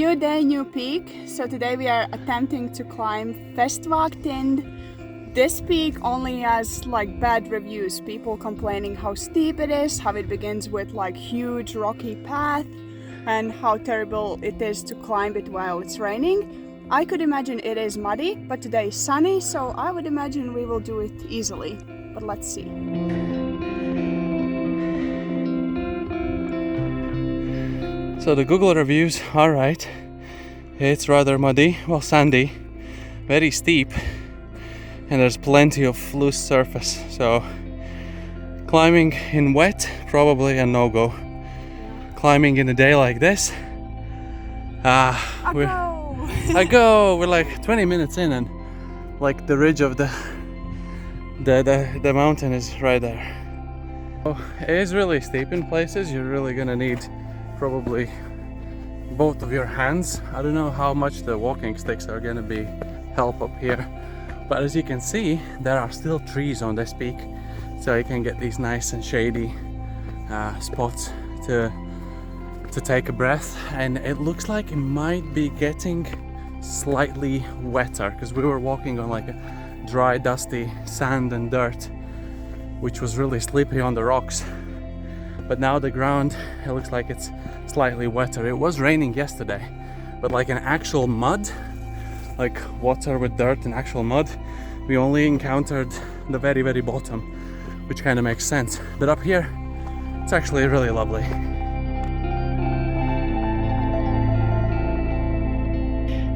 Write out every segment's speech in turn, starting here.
New day, new peak. So today we are attempting to climb Festvågtind. This peak only has like bad reviews. People complaining how steep it is, how it begins with like huge rocky path, and how terrible it is to climb it while it's raining. I could imagine it is muddy, but today is sunny, so I would imagine we will do it easily. But let's see. So the Google reviews are right. It's rather muddy, well sandy, very steep, and there's plenty of loose surface. So climbing in wet, probably a no-go. Climbing in a day like this, we're like 20 minutes in, and like the ridge of the mountain is right there. So it is really steep in places. You're really gonna need probably both of your hands. I don't know how much the walking sticks are gonna be help up here, but as you can see, there are still trees on this peak, so you can get these nice and shady spots to take a breath. And it looks like it might be getting slightly wetter because we were walking on like a dry, dusty sand and dirt, which was really slippery on the rocks. But now the ground, it looks like it's slightly wetter. It was raining yesterday, but like an actual mud, like water with dirt and actual mud, we only encountered the very, very bottom, which kind of makes sense. But up here, it's actually really lovely.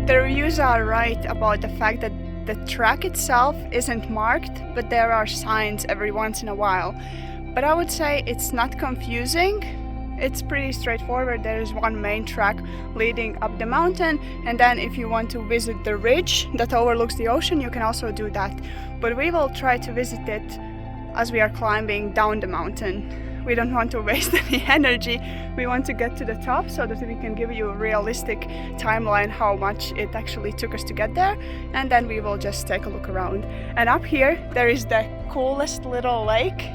The reviews are right about the fact that the track itself isn't marked, but there are signs every once in a while. But I would say it's not confusing. It's pretty straightforward. There is one main track leading up the mountain, and then if you want to visit the ridge that overlooks the ocean, you can also do that. But we will try to visit it as we are climbing down the mountain. We don't want to waste any energy. We want to get to the top so that we can give you a realistic timeline how much it actually took us to get there, and then we will just take a look around. And up here there is the coolest little lake.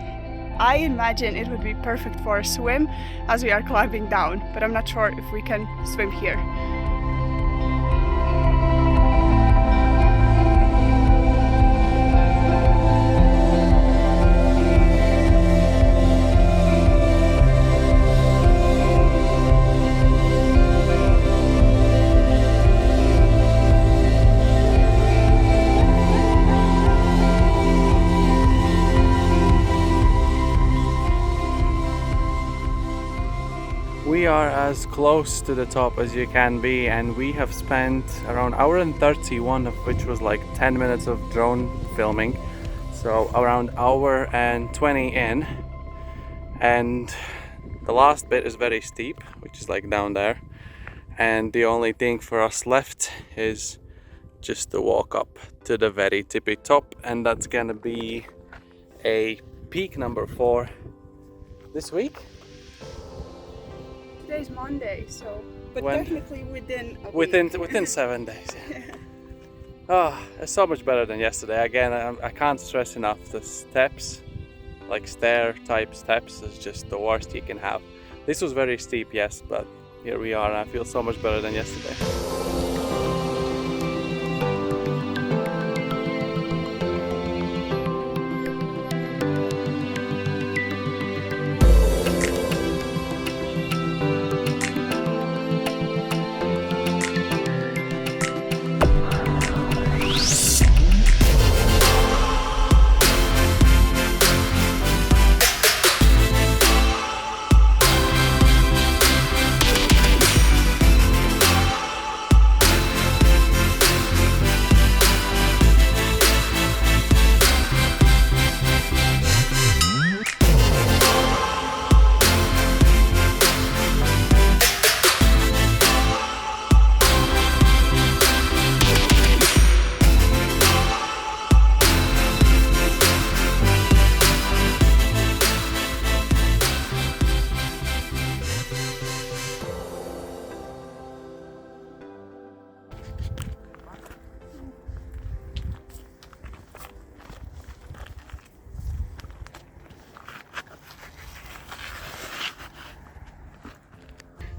I imagine it would be perfect for a swim as we are climbing down, but I'm not sure if we can swim here. We are as close to the top as you can be, and we have spent around hour and 31, of which was like 10 minutes of drone filming, so around hour and 20 in. And the last bit is very steep, which is like down there, and the only thing for us left is just to walk up to the very tippy top, and that's gonna be a peak number 4 this week. Today's Monday, so but technically within a within week. 7 days. Oh, it's so much better than yesterday. Again, I can't stress enough, the steps, like stair type steps, is just the worst you can have. This was very steep, yes, but here we are, and I feel so much better than yesterday.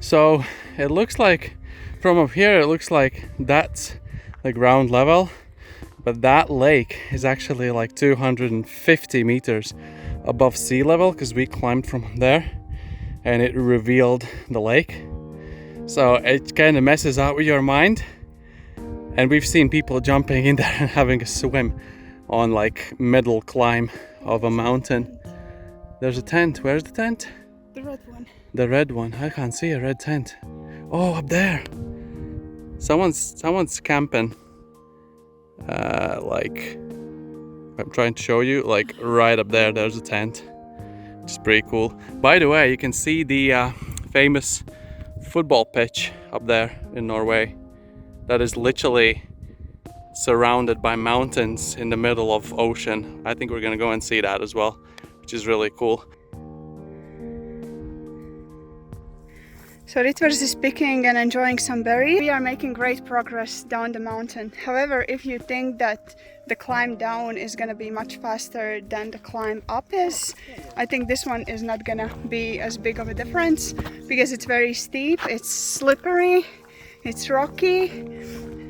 So it looks like From up here it looks like that's the ground level, but that lake is actually like 250 meters above sea level, because we climbed from there and it revealed the lake. So it kind of messes out with your mind, and we've seen people jumping in there and having a swim on like middle climb of a mountain. There's a tent. Where's the tent? The red one. The red one. I can't see a red tent. Oh, up there. Someone's camping. Like, I'm trying to show you, like right up there, there's a tent, which is pretty cool. By the way, you can see the famous football pitch up there in Norway. That is literally surrounded by mountains in the middle of ocean. I think we're gonna go and see that as well, which is really cool. So Ritvers is picking and enjoying some berries. We are making great progress down the mountain. However, if you think that the climb down is gonna be much faster than the climb up is, I think this one is not gonna be as big of a difference, because it's very steep, it's slippery, it's rocky.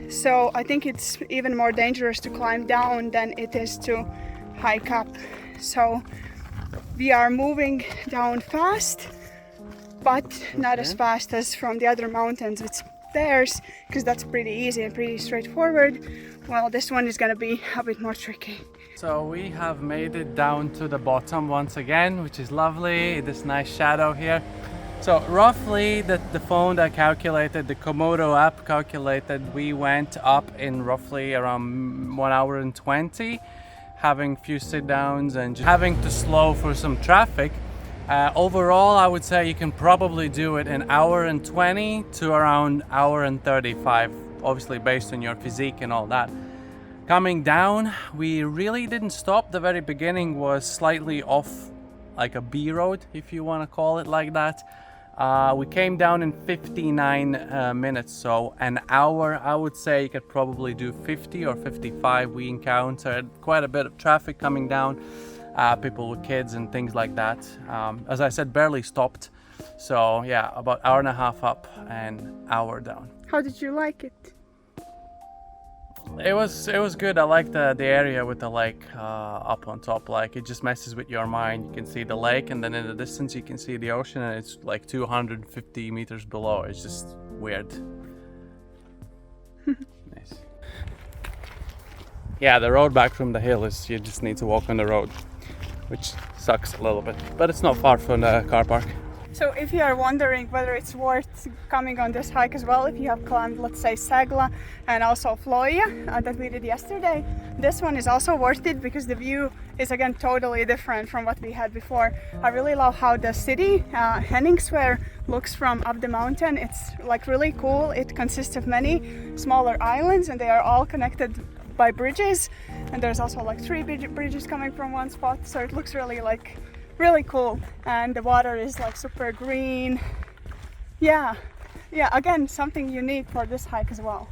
So I think it's even more dangerous to climb down than it is to hike up. So we are moving down fast, but not as fast as from the other mountains with stairs, because that's pretty easy and pretty straightforward. Well, this one is gonna be a bit more tricky. So we have made it down to the bottom once again, which is lovely. This nice shadow here. So roughly the phone that calculated, the Komodo app calculated, we went up in roughly around 1 hour and 20, having few sit downs and just having to slow for some traffic. Overall, I would say you can probably do it in 1 hour and 20 to around 1 hour and 35, obviously based on your physique and all that. Coming down, we really didn't stop. The very beginning was slightly off, like a B road, if you want to call it like that. We came down in 59 minutes, so an hour. I would say you could probably do 50 or 55. We encountered quite a bit of traffic coming down. People with kids and things like that. As I said, barely stopped. So yeah, about 1.5 hours up and 1 hour down. How did you like it? It was good. I like the area with the lake up on top. Like, it just messes with your mind. You can see the lake, and then in the distance you can see the ocean, and it's like 250 meters below. It's just weird. Nice. Yeah, the road back from the hill is, you just need to walk on the road, which sucks a little bit, but it's not far from the car park. So if you are wondering whether it's worth coming on this hike as well, if you have climbed, let's say, Sagla and also Fløya that we did yesterday, this one is also worth it, because the view is again totally different from what we had before. I really love how the city, Henningsvær, looks from up the mountain. It's like really cool. It consists of many smaller islands, and they are all connected by bridges, and there's also like 3 bridges coming from one spot, so it looks really cool, and the water is like super green. Yeah, again, something unique for this hike as well.